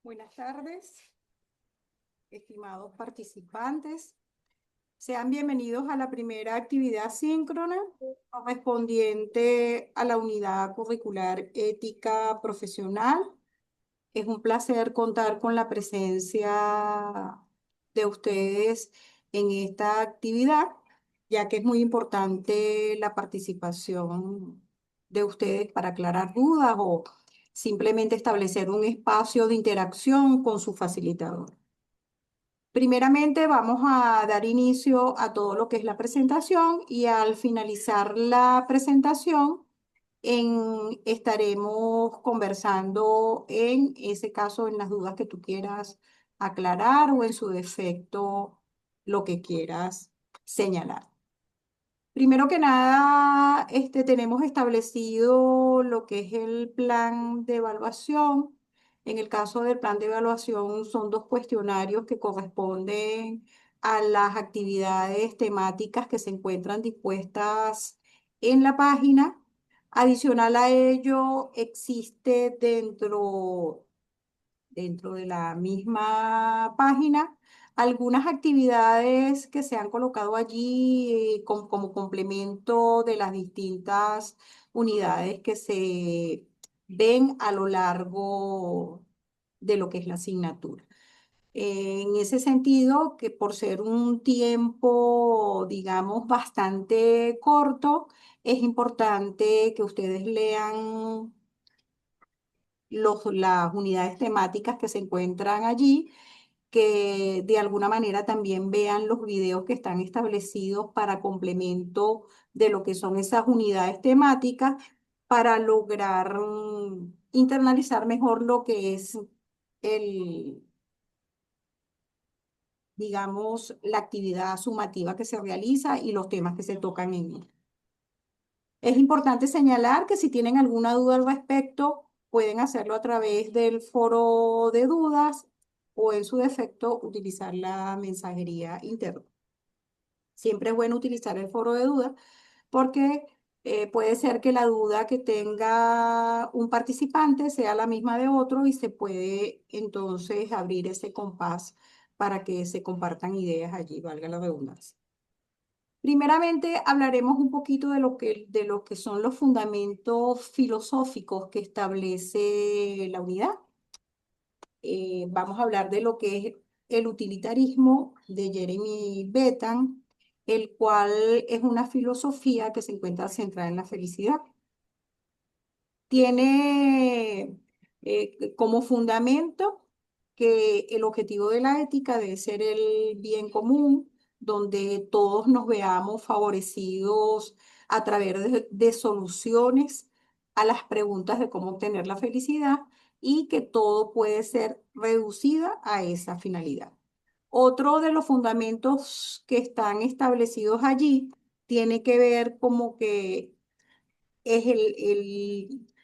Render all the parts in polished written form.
Buenas tardes, estimados participantes. Sean bienvenidos a la primera actividad síncrona correspondiente a la unidad curricular ética profesional. Es un placer contar con la presencia de ustedes en esta actividad, ya que es muy importante la participación de ustedes para aclarar dudas o simplemente establecer un espacio de interacción con su facilitador. Primeramente vamos a dar inicio a todo lo que es la presentación y al finalizar la presentación estaremos conversando en ese caso en las dudas que tú quieras aclarar o en su defecto lo que quieras señalar. Primero que nada, tenemos establecido lo que es el plan de evaluación. En el caso del plan de evaluación, son dos cuestionarios que corresponden a las actividades temáticas que se encuentran dispuestas en la página. Adicional a ello, existe dentro de la misma página algunas actividades que se han colocado allí como complemento de las distintas unidades que se ven a lo largo de lo que es la asignatura. En ese sentido, que por ser un tiempo, digamos, bastante corto, es importante que ustedes lean las unidades temáticas que se encuentran allí, que de alguna manera también vean los videos que están establecidos para complemento de lo que son esas unidades temáticas para lograr internalizar mejor lo que es el, digamos, la actividad sumativa que se realiza y los temas que se tocan en ella. Es importante señalar que si tienen alguna duda al respecto, pueden hacerlo a través del foro de dudas o en su defecto utilizar la mensajería interna. Siempre es bueno utilizar el foro de dudas porque puede ser que la duda que tenga un participante sea la misma de otro y se puede entonces abrir ese compás para que se compartan ideas allí, valga la redundancia. Primeramente hablaremos un poquito de lo que son los fundamentos filosóficos que establece la unidad. Vamos a hablar de lo que es el utilitarismo de Jeremy Bentham, el cual es una filosofía que se encuentra centrada en la felicidad. Tiene como fundamento que el objetivo de la ética debe ser el bien común, donde todos nos veamos favorecidos a través de soluciones a las preguntas de cómo obtener la felicidad y que todo puede ser reducida a esa finalidad. Otro de los fundamentos que están establecidos allí tiene que ver como que es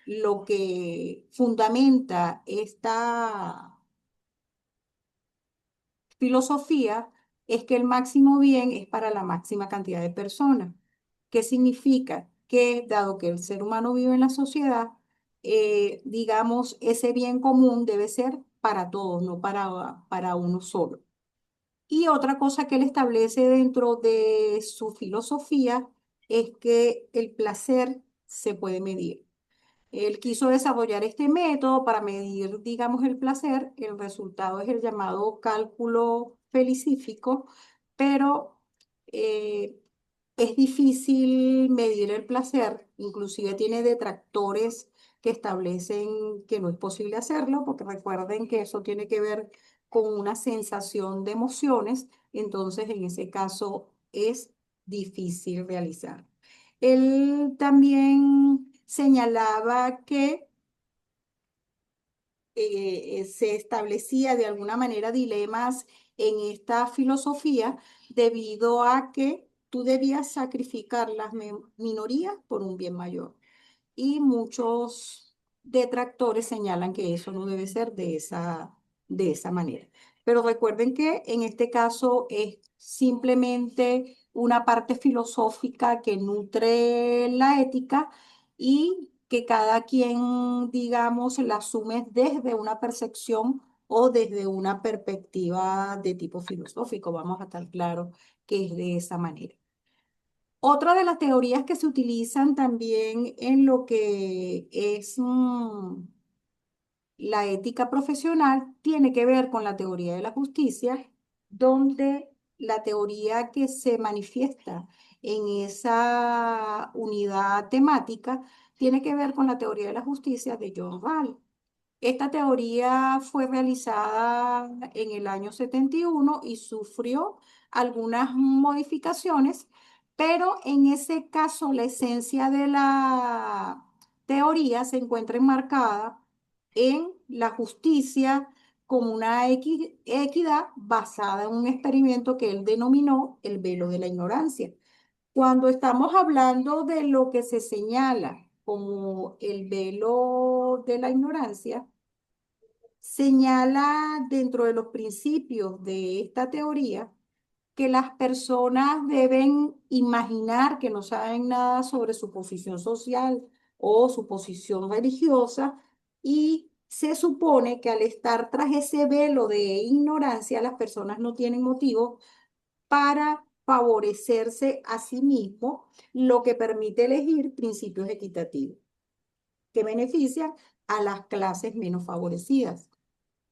lo que fundamenta esta filosofía es que el máximo bien es para la máxima cantidad de personas. ¿Qué significa? Que dado que el ser humano vive en la sociedad, digamos, ese bien común debe ser para todos, no para uno solo. Y otra cosa que él establece dentro de su filosofía es que el placer se puede medir. Él quiso desarrollar este método para medir, digamos, el placer. El resultado es el llamado cálculo felicífico, pero eh, es difícil medir el placer. Inclusive tiene detractores que establecen que no es posible hacerlo, porque recuerden que eso tiene que ver con una sensación de emociones. Entonces, en ese caso, es difícil realizar. Él también señalaba que se establecía de alguna manera dilemas en esta filosofía debido a que tú debías sacrificar las minorías por un bien mayor. Y muchos detractores señalan que eso no debe ser de esa manera. Pero recuerden que en este caso es simplemente una parte filosófica que nutre la ética y que cada quien, digamos, la asume desde una percepción o desde una perspectiva de tipo filosófico. Vamos a estar claros que es de esa manera. Otra de las teorías que se utilizan también en lo que es la ética profesional tiene que ver con la teoría de la justicia, donde la teoría que se manifiesta en esa unidad temática tiene que ver con la teoría de la justicia de John Rawls. Esta teoría fue realizada en el año 71 y sufrió algunas modificaciones, pero en ese caso la esencia de la teoría se encuentra enmarcada en la justicia como una equidad basada en un experimento que él denominó el velo de la ignorancia. Cuando estamos hablando de lo que se señala como el velo de la ignorancia, señala dentro de los principios de esta teoría que las personas deben imaginar que no saben nada sobre su posición social o su posición religiosa y se supone que al estar tras ese velo de ignorancia, las personas no tienen motivo para favorecerse a sí mismos, lo que permite elegir principios equitativos que benefician a las clases menos favorecidas.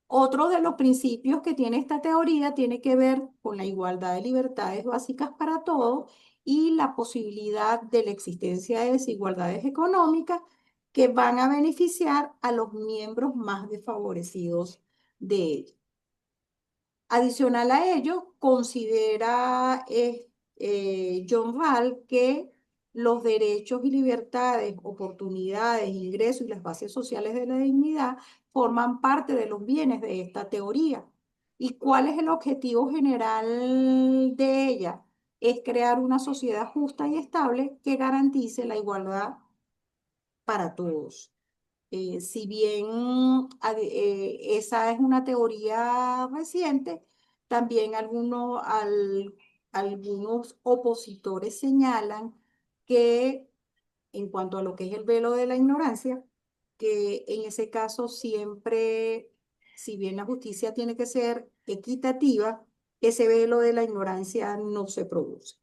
Otro de los principios que tiene esta teoría tiene que ver con la igualdad de libertades básicas para todos y la posibilidad de la existencia de desigualdades económicas que van a beneficiar a los miembros más desfavorecidos de ella. Adicional a ello, considera John Rawls que los derechos y libertades, oportunidades, ingresos y las bases sociales de la dignidad forman parte de los bienes de esta teoría. ¿Y cuál es el objetivo general de ella? Es crear una sociedad justa y estable que garantice la igualdad para todos. Si bien esa es una teoría reciente, también algunos opositores señalan que en cuanto a lo que es el velo de la ignorancia, que en ese caso siempre, si bien la justicia tiene que ser equitativa, ese velo de la ignorancia no se produce.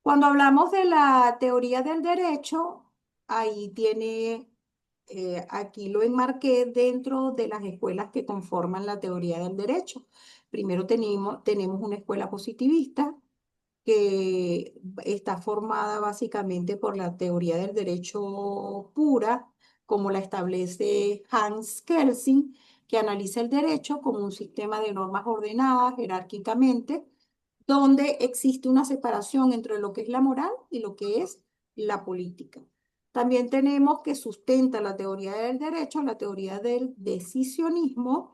Cuando hablamos de la teoría del derecho, ahí tiene, aquí lo enmarqué dentro de las escuelas que conforman la teoría del derecho. Primero tenemos una escuela positivista que está formada básicamente por la teoría del derecho pura, como la establece Hans Kelsen, que analiza el derecho como un sistema de normas ordenadas jerárquicamente donde existe una separación entre lo que es la moral y lo que es la política. También tenemos que sustenta la teoría del derecho, la teoría del decisionismo,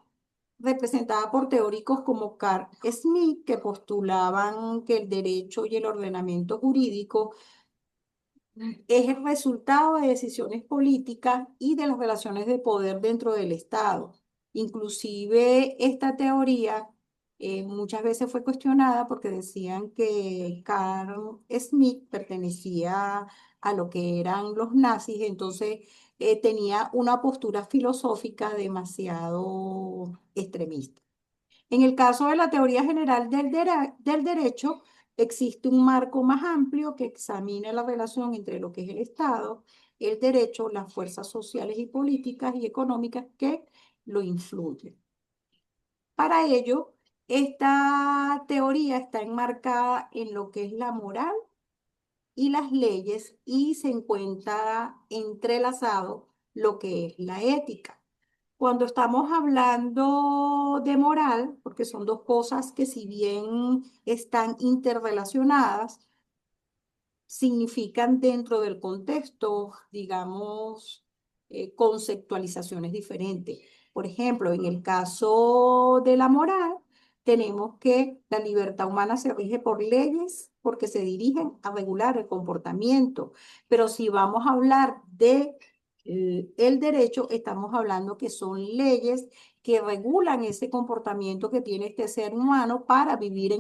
representada por teóricos como Carl Smith, que postulaban que el derecho y el ordenamiento jurídico es el resultado de decisiones políticas y de las relaciones de poder dentro del Estado. Inclusive esta teoría muchas veces fue cuestionada porque decían que Carl Smith pertenecía a lo que eran los nazis, entonces tenía una postura filosófica demasiado extremista. En el caso de la teoría general del derecho, existe un marco más amplio que examina la relación entre lo que es el Estado, el derecho, las fuerzas sociales y políticas y económicas que lo influyen. Para ello, esta teoría está enmarcada en lo que es la moral y las leyes y se encuentra entrelazado lo que es la ética. Cuando estamos hablando de moral, porque son dos cosas que si bien están interrelacionadas, significan dentro del contexto, digamos, conceptualizaciones diferentes. Por ejemplo, en el caso de la moral, tenemos que la libertad humana se rige por leyes porque se dirigen a regular el comportamiento. Pero si vamos a hablar de el derecho, estamos hablando que son leyes que regulan ese comportamiento que tiene este ser humano para vivir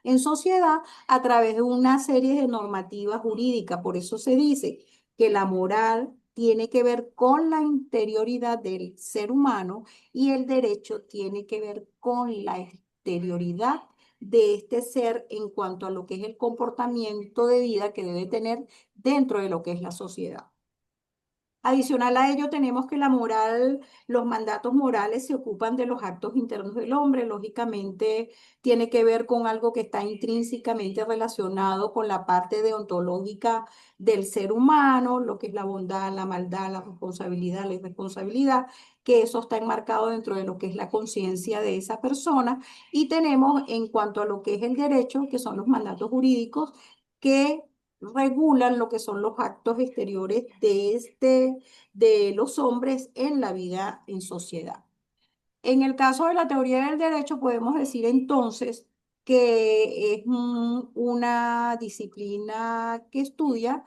en sociedad a través de una serie de normativas jurídicas. Por eso se dice que la moral tiene que ver con la interioridad del ser humano y el derecho tiene que ver con la exterioridad de este ser en cuanto a lo que es el comportamiento de vida que debe tener dentro de lo que es la sociedad. Adicional a ello, tenemos que la moral, los mandatos morales se ocupan de los actos internos del hombre. Lógicamente, tiene que ver con algo que está intrínsecamente relacionado con la parte deontológica del ser humano, lo que es la bondad, la maldad, la irresponsabilidad, que eso está enmarcado dentro de lo que es la conciencia de esa persona. Y tenemos en cuanto a lo que es el derecho, que son los mandatos jurídicos, que regulan lo que son los actos exteriores de los hombres en la vida en sociedad. En el caso de la teoría del derecho, podemos decir entonces que es una disciplina que estudia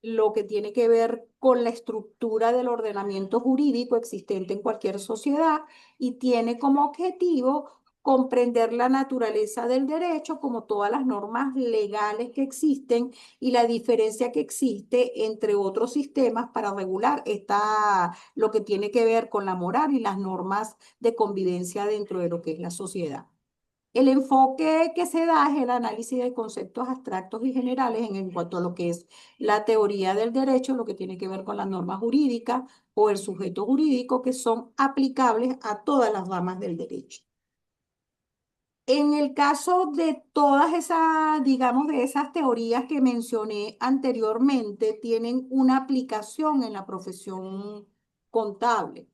lo que tiene que ver con la estructura del ordenamiento jurídico existente en cualquier sociedad y tiene como objetivo comprender la naturaleza del derecho como todas las normas legales que existen y la diferencia que existe entre otros sistemas para regular lo que tiene que ver con la moral y las normas de convivencia dentro de lo que es la sociedad. El enfoque que se da es el análisis de conceptos abstractos y generales en cuanto a lo que es la teoría del derecho, lo que tiene que ver con las normas jurídicas o el sujeto jurídico, que son aplicables a todas las ramas del derecho. En el caso de todas esas, digamos, de esas teorías que mencioné anteriormente, tienen una aplicación en la profesión contable.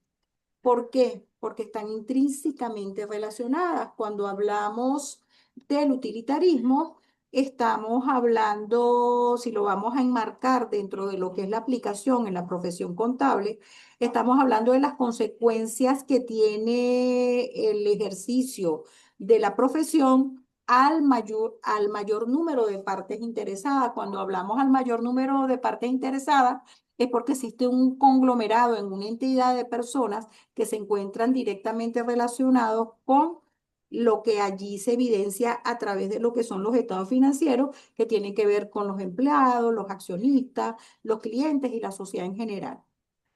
¿Por qué? Porque están intrínsecamente relacionadas. Cuando hablamos del utilitarismo, estamos hablando, si lo vamos a enmarcar dentro de lo que es la aplicación en la profesión contable, estamos hablando de las consecuencias que tiene el ejercicio de la profesión al mayor número de partes interesadas. Cuando hablamos al mayor número de partes interesadas, es porque existe un conglomerado en una entidad de personas que se encuentran directamente relacionados con lo que allí se evidencia a través de lo que son los estados financieros, que tienen que ver con los empleados, los accionistas, los clientes y la sociedad en general.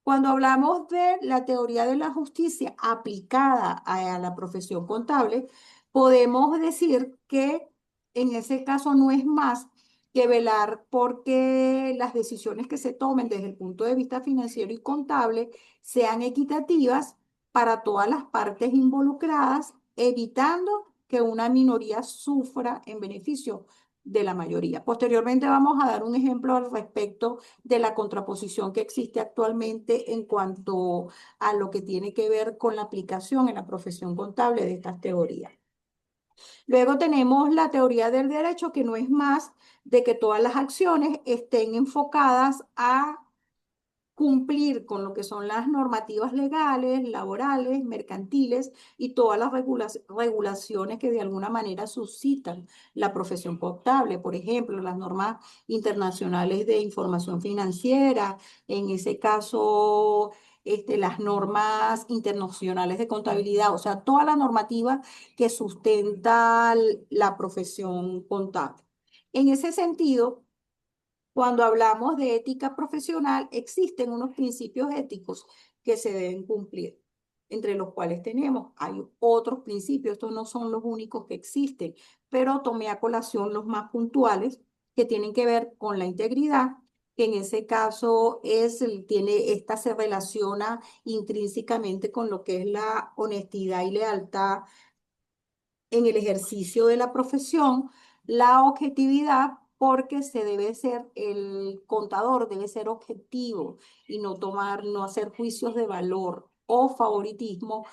Cuando hablamos de la teoría de la justicia aplicada a la profesión contable, podemos decir que en ese caso no es más que velar porque las decisiones que se tomen desde el punto de vista financiero y contable sean equitativas para todas las partes involucradas, evitando que una minoría sufra en beneficio de la mayoría. Posteriormente vamos a dar un ejemplo al respecto de la contraposición que existe actualmente en cuanto a lo que tiene que ver con la aplicación en la profesión contable de estas teorías. Luego tenemos la teoría del derecho, que no es más de que todas las acciones estén enfocadas a cumplir con lo que son las normativas legales, laborales, mercantiles y todas las regulaciones que de alguna manera suscitan la profesión contable. Por ejemplo, las normas internacionales de información financiera, en ese caso, las normas internacionales de contabilidad, o sea, toda la normativa que sustenta la profesión contable. En ese sentido, cuando hablamos de ética profesional, existen unos principios éticos que se deben cumplir, entre los cuales hay otros principios, estos no son los únicos que existen, pero tomé a colación los más puntuales que tienen que ver con la integridad, que en ese caso esta se relaciona intrínsecamente con lo que es la honestidad y lealtad en el ejercicio de la profesión, la objetividad, porque el contador debe ser objetivo y no hacer juicios de valor o favoritismo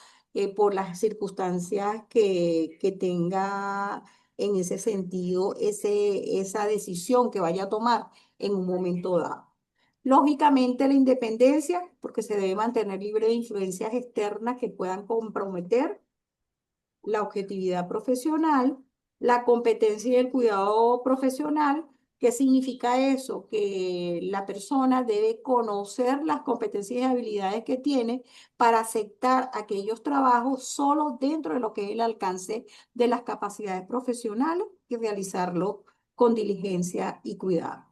por las circunstancias que tenga en ese sentido esa decisión que vaya a tomar en un momento dado. Lógicamente, la independencia, porque se debe mantener libre de influencias externas que puedan comprometer la objetividad profesional, la competencia y el cuidado profesional. ¿Qué significa eso? Que la persona debe conocer las competencias y habilidades que tiene para aceptar aquellos trabajos solo dentro de lo que es el alcance de las capacidades profesionales y realizarlo con diligencia y cuidado.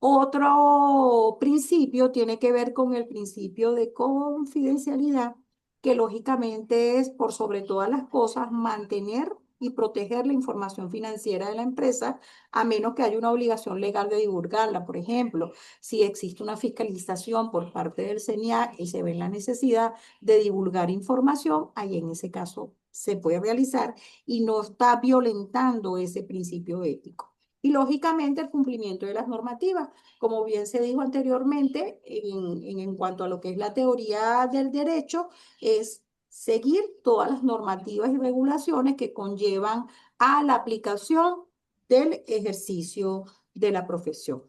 Otro principio tiene que ver con el principio de confidencialidad, que lógicamente es por sobre todas las cosas mantener y proteger la información financiera de la empresa, a menos que haya una obligación legal de divulgarla. Por ejemplo, si existe una fiscalización por parte del CENIAC y se ve la necesidad de divulgar información, ahí en ese caso se puede realizar y no está violentando ese principio ético. Y lógicamente el cumplimiento de las normativas, como bien se dijo anteriormente, en cuanto a lo que es la teoría del derecho, es seguir todas las normativas y regulaciones que conllevan a la aplicación del ejercicio de la profesión.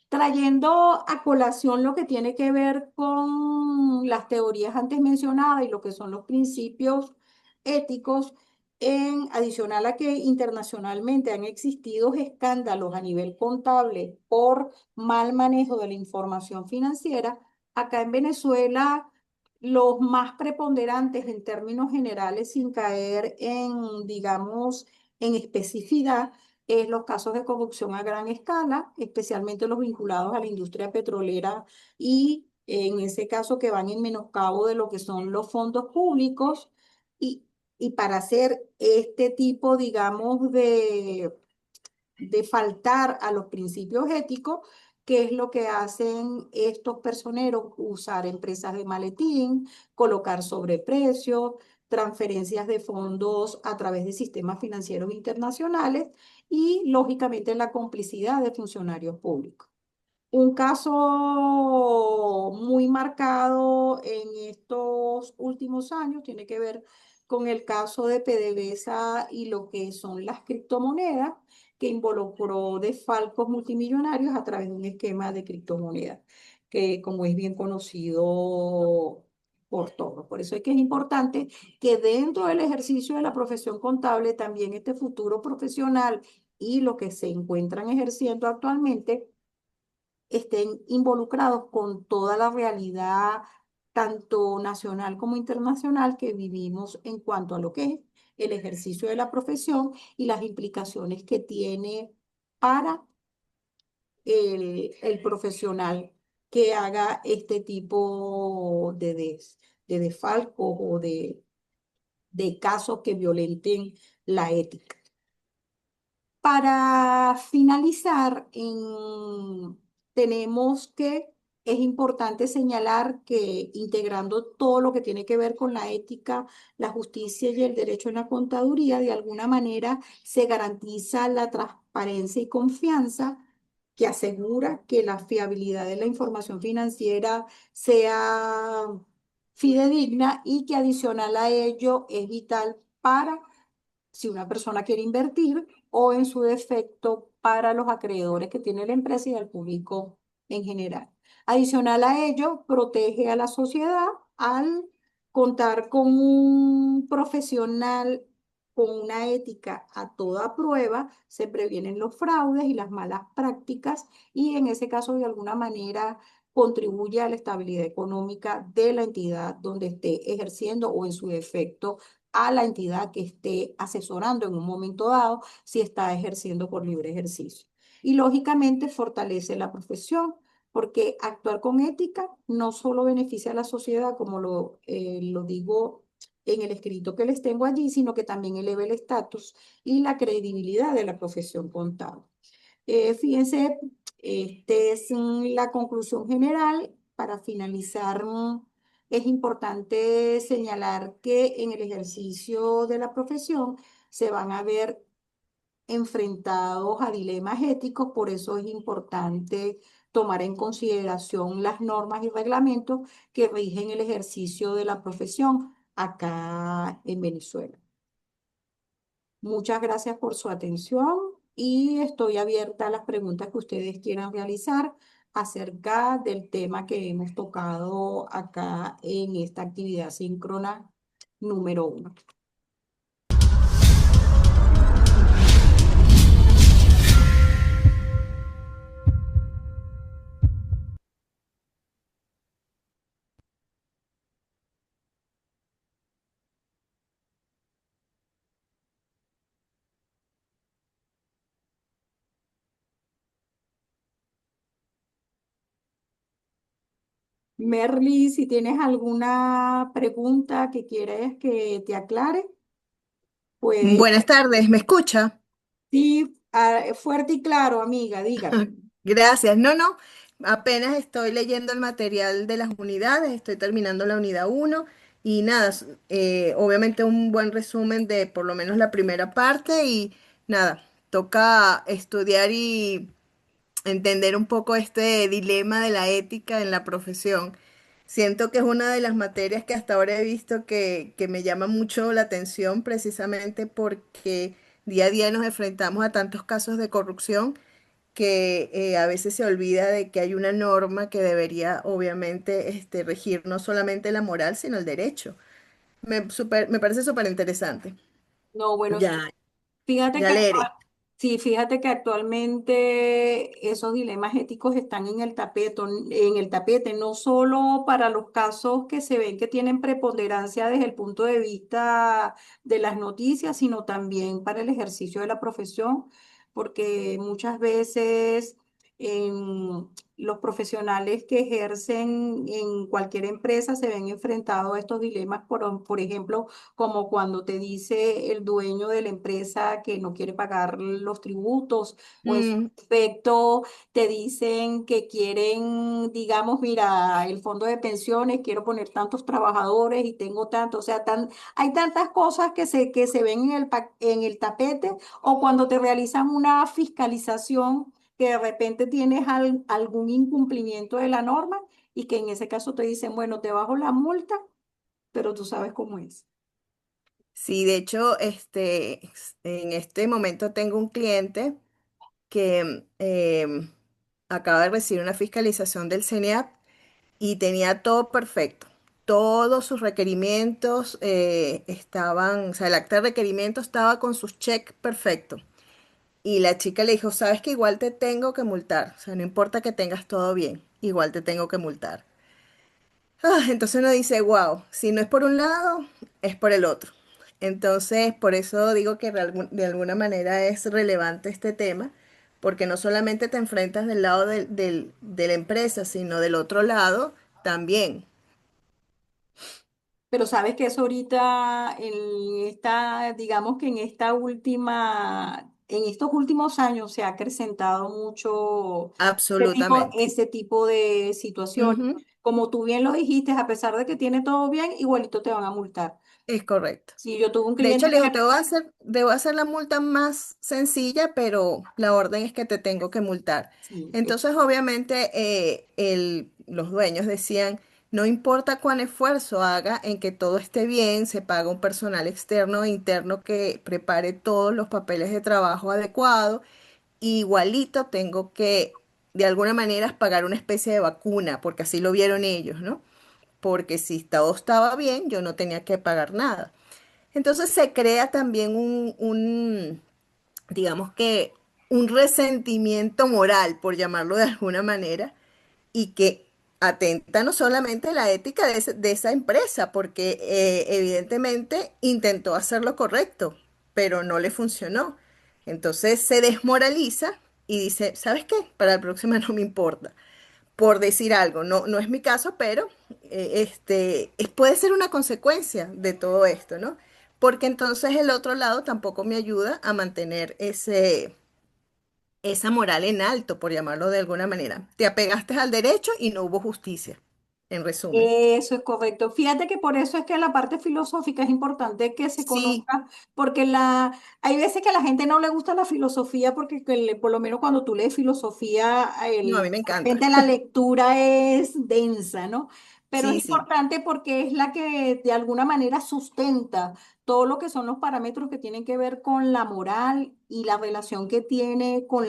Trayendo a colación lo que tiene que ver con las teorías antes mencionadas y lo que son los principios éticos, en adicional a que internacionalmente han existido escándalos a nivel contable por mal manejo de la información financiera, acá en Venezuela los más preponderantes en términos generales, sin caer en, digamos, en especificidad, es los casos de corrupción a gran escala, especialmente los vinculados a la industria petrolera y en ese caso que van en menoscabo de lo que son los fondos públicos y, y para hacer este tipo, digamos, de faltar a los principios éticos, ¿qué es lo que hacen estos personeros? Usar empresas de maletín, colocar sobreprecios, transferencias de fondos a través de sistemas financieros internacionales y, lógicamente, la complicidad de funcionarios públicos. Un caso muy marcado en estos últimos años tiene que ver con el caso de PDVSA y lo que son las criptomonedas, que involucró desfalcos multimillonarios a través de un esquema de criptomonedas, que como es bien conocido por todos. Por eso es que es importante que dentro del ejercicio de la profesión contable también este futuro profesional y lo que se encuentran ejerciendo actualmente estén involucrados con toda la realidad, tanto nacional como internacional, que vivimos en cuanto a lo que es el ejercicio de la profesión y las implicaciones que tiene para el profesional que haga este tipo de desfalcos o de casos que violenten la ética. Para finalizar, tenemos que, es importante señalar que integrando todo lo que tiene que ver con la ética, la justicia y el derecho en la contaduría, de alguna manera se garantiza la transparencia y confianza que asegura que la fiabilidad de la información financiera sea fidedigna y que adicional a ello es vital para si una persona quiere invertir o en su defecto para los acreedores que tiene la empresa y al público en general. Adicional a ello, protege a la sociedad al contar con un profesional con una ética a toda prueba, se previenen los fraudes y las malas prácticas y en ese caso de alguna manera contribuye a la estabilidad económica de la entidad donde esté ejerciendo o en su defecto a la entidad que esté asesorando en un momento dado si está ejerciendo por libre ejercicio. Y lógicamente fortalece la profesión, porque actuar con ética no solo beneficia a la sociedad, como lo digo en el escrito que les tengo allí, sino que también eleva el estatus y la credibilidad de la profesión contable. Fíjense, esta es la conclusión general. Para finalizar, es importante señalar que en el ejercicio de la profesión se van a ver enfrentados a dilemas éticos, por eso es importante tomar en consideración las normas y reglamentos que rigen el ejercicio de la profesión acá en Venezuela. Muchas gracias por su atención y estoy abierta a las preguntas que ustedes quieran realizar acerca del tema que hemos tocado acá en esta actividad síncrona número 1. Merly, si tienes alguna pregunta que quieres que te aclare, pues Buenas tardes, ¿me escucha? sí, fuerte y claro, amiga, dígame. Gracias. No, no, apenas estoy leyendo el material de las unidades, estoy terminando la unidad uno y nada, obviamente un buen resumen de por lo menos la primera parte y nada, toca estudiar y entender un poco este dilema de la ética en la profesión. Siento que es una de las materias que hasta ahora he visto que me llama mucho la atención precisamente porque día a día nos enfrentamos a tantos casos de corrupción que a veces se olvida de que hay una norma que debería obviamente regir no solamente la moral, sino el derecho. Me parece súper interesante. No, bueno, sí. Ya, Fíjate ya que, leeré. sí, fíjate que actualmente esos dilemas éticos están en el tapete, no solo para los casos que se ven que tienen preponderancia desde el punto de vista de las noticias, sino también para el ejercicio de la profesión, porque muchas veces los profesionales que ejercen en cualquier empresa se ven enfrentados a estos dilemas, por ejemplo, como cuando te dice el dueño de la empresa que no quiere pagar los tributos, o en su Mm, efecto te dicen que quieren, digamos, mira, el fondo de pensiones, quiero poner tantos trabajadores y tengo tanto, o sea, hay tantas cosas que se ven en el tapete, o cuando te realizan una fiscalización que de repente tienes algún incumplimiento de la norma y que en ese caso te dicen, bueno, te bajo la multa, pero tú sabes cómo es. sí, de hecho, en este momento tengo un cliente que acaba de recibir una fiscalización del CENEAP y tenía todo perfecto. Todos sus requerimientos estaban, o sea, el acta de requerimiento estaba con sus cheques perfectos. Y la chica le dijo, sabes que igual te tengo que multar, o sea, no importa que tengas todo bien, igual te tengo que multar. Entonces uno dice, wow, si no es por un lado, es por el otro. Entonces, por eso digo que de alguna manera es relevante este tema, porque no solamente te enfrentas del lado de la empresa, sino del otro lado también. Pero sabes que eso ahorita, digamos que en estos últimos años se ha acrecentado mucho Absolutamente. ese tipo de situaciones. Ujú, Como tú bien lo dijiste, a pesar de que tiene todo bien, igualito te van a multar. es correcto. Si yo tuve un De hecho, cliente le dijo, que, debo hacer la multa más sencilla, pero la orden es que te tengo que multar. sí, Entonces, obviamente, los dueños decían, no importa cuán esfuerzo haga en que todo esté bien, se paga un personal externo e interno que prepare todos los papeles de trabajo adecuados, igualito tengo que, de alguna manera, pagar una especie de vacuna, porque así lo vieron ellos, ¿no? Porque si todo estaba bien, yo no tenía que pagar nada. Entonces se crea también digamos que, un resentimiento moral, por llamarlo de alguna manera, y que atenta no solamente la ética de esa empresa, porque evidentemente intentó hacer lo correcto, pero no le funcionó. Entonces se desmoraliza y dice, ¿sabes qué? Para la próxima no me importa por decir algo. No, no es mi caso, pero puede ser una consecuencia de todo esto, ¿no? Porque entonces el otro lado tampoco me ayuda a mantener esa moral en alto, por llamarlo de alguna manera. Te apegaste al derecho y no hubo justicia, en resumen. eso es correcto. Fíjate que por eso es que la parte filosófica es importante que se Sí, conozca, porque hay veces que a la gente no le gusta la filosofía, porque por lo menos cuando tú lees filosofía, no, a mí de me encanta. repente la lectura es densa, ¿no? Pero es Sí, sí, importante porque es la que de alguna manera sustenta todo lo que son los parámetros que tienen que ver con la moral y la relación que tiene con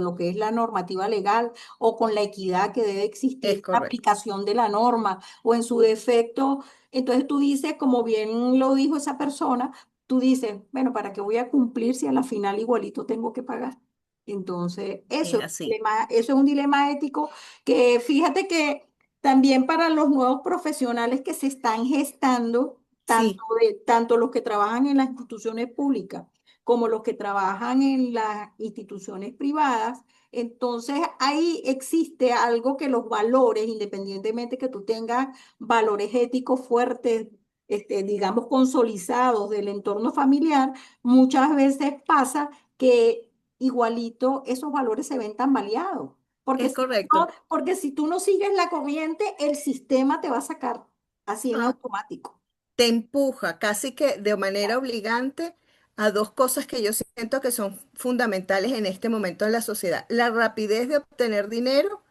lo que es la normativa legal o con la equidad que debe existir es en la correcto. aplicación de la norma o en su defecto. Entonces tú dices, como bien lo dijo esa persona, tú dices, bueno, ¿para qué voy a cumplir si a la final igualito tengo que pagar? Entonces, Es así. eso es un dilema ético que fíjate que también para los nuevos profesionales que se están gestando, Sí, tanto los que trabajan en las instituciones públicas como los que trabajan en las instituciones privadas, Entonces ahí existe algo que los valores, independientemente que tú tengas valores éticos fuertes, digamos, consolidados del entorno familiar, muchas veces pasa que igualito esos valores se ven tambaleados. Es correcto. Porque si tú no sigues la corriente, el sistema te va a sacar así en Ah, automático. te empuja casi que de manera obligante a dos cosas que yo siento que son fundamentales en este momento en la sociedad. La rapidez de obtener dinero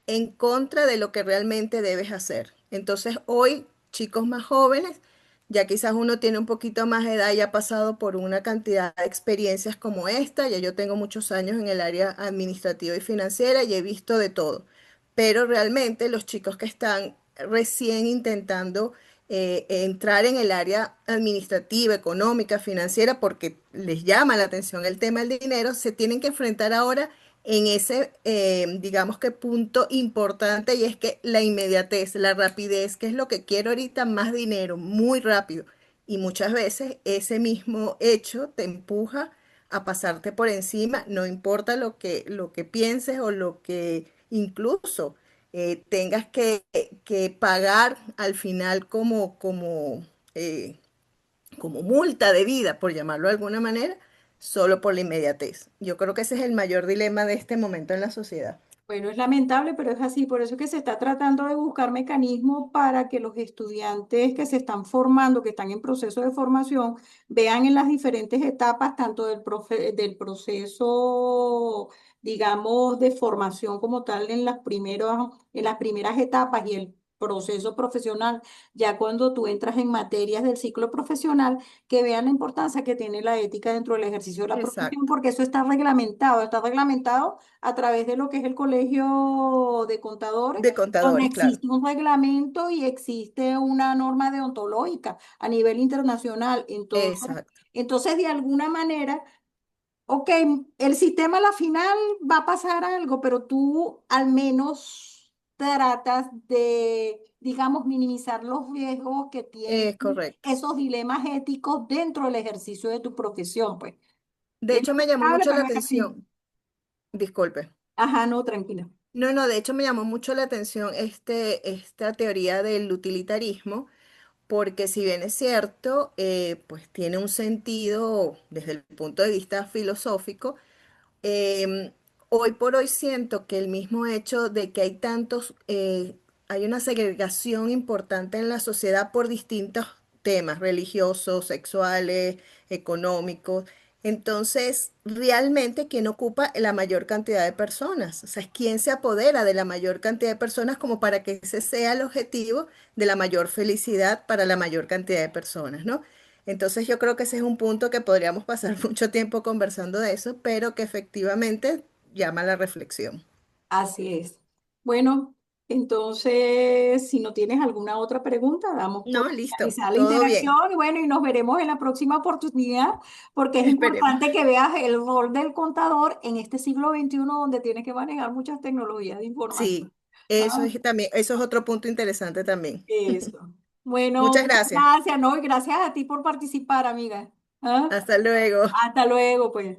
en contra de lo que realmente debes hacer. Entonces, hoy, chicos más jóvenes, ya quizás uno tiene un poquito más de edad y ha pasado por una cantidad de experiencias como esta, ya yo tengo muchos años en el área administrativa y financiera y he visto de todo, pero realmente los chicos que están recién intentando entrar en el área administrativa, económica, financiera, porque les llama la atención el tema del dinero, se tienen que enfrentar ahora en ese, digamos que punto importante y es que la inmediatez, la rapidez, que es lo que quiero ahorita, más dinero, muy rápido. Y muchas veces ese mismo hecho te empuja a pasarte por encima, no importa lo que pienses o lo que incluso tengas que pagar al final eh, como multa de vida, por llamarlo de alguna manera, solo por la inmediatez. Yo creo que ese es el mayor dilema de este momento en la sociedad. Bueno, es lamentable, pero es así. Por eso es que se está tratando de buscar mecanismos para que los estudiantes que se están formando, que están en proceso de formación, vean en las diferentes etapas, tanto del proceso, digamos, de formación como tal, en las primeras etapas y el proceso profesional, ya cuando tú entras en materias del ciclo profesional, que vean la importancia que tiene la ética dentro del ejercicio de la profesión, Exacto. porque eso está reglamentado a través de lo que es el Colegio de Contadores, De donde contadores, claro. existe un reglamento y existe una norma deontológica a nivel internacional. Exacto. Entonces, de alguna manera, ok, el sistema a la final va a pasar algo, pero tú al menos tratas de, digamos, minimizar los riesgos que tienen Es correcto. esos dilemas éticos dentro del ejercicio de tu profesión, pues. De Es hecho, me llamó lamentable, mucho la pero es así. atención. Disculpe. Ajá, no, tranquila. No, no, de hecho me llamó mucho la atención esta teoría del utilitarismo, porque si bien es cierto, pues tiene un sentido desde el punto de vista filosófico. Em, Hoy por hoy siento que el mismo hecho de que hay una segregación importante en la sociedad por distintos temas religiosos, sexuales, económicos. Entonces, realmente, ¿quién ocupa la mayor cantidad de personas? O sea, ¿quién se apodera de la mayor cantidad de personas como para que ese sea el objetivo de la mayor felicidad para la mayor cantidad de personas, ¿no? Entonces yo creo que ese es un punto que podríamos pasar mucho tiempo conversando de eso, pero que efectivamente llama a la reflexión. Así es. Bueno, entonces, si no tienes alguna otra pregunta, damos No, por listo, finalizar la todo interacción bien. y bueno, y nos veremos en la próxima oportunidad, porque es Esperemos. importante que veas el rol del contador en este siglo XXI donde tiene que manejar muchas tecnologías de información. Sí, eso Ah, es también, eso es otro punto interesante también. eso. Bueno, Muchas muchas gracias. gracias, ¿no? Y gracias a ti por participar, amiga. ¿Ah? Hasta luego. Hasta luego, pues.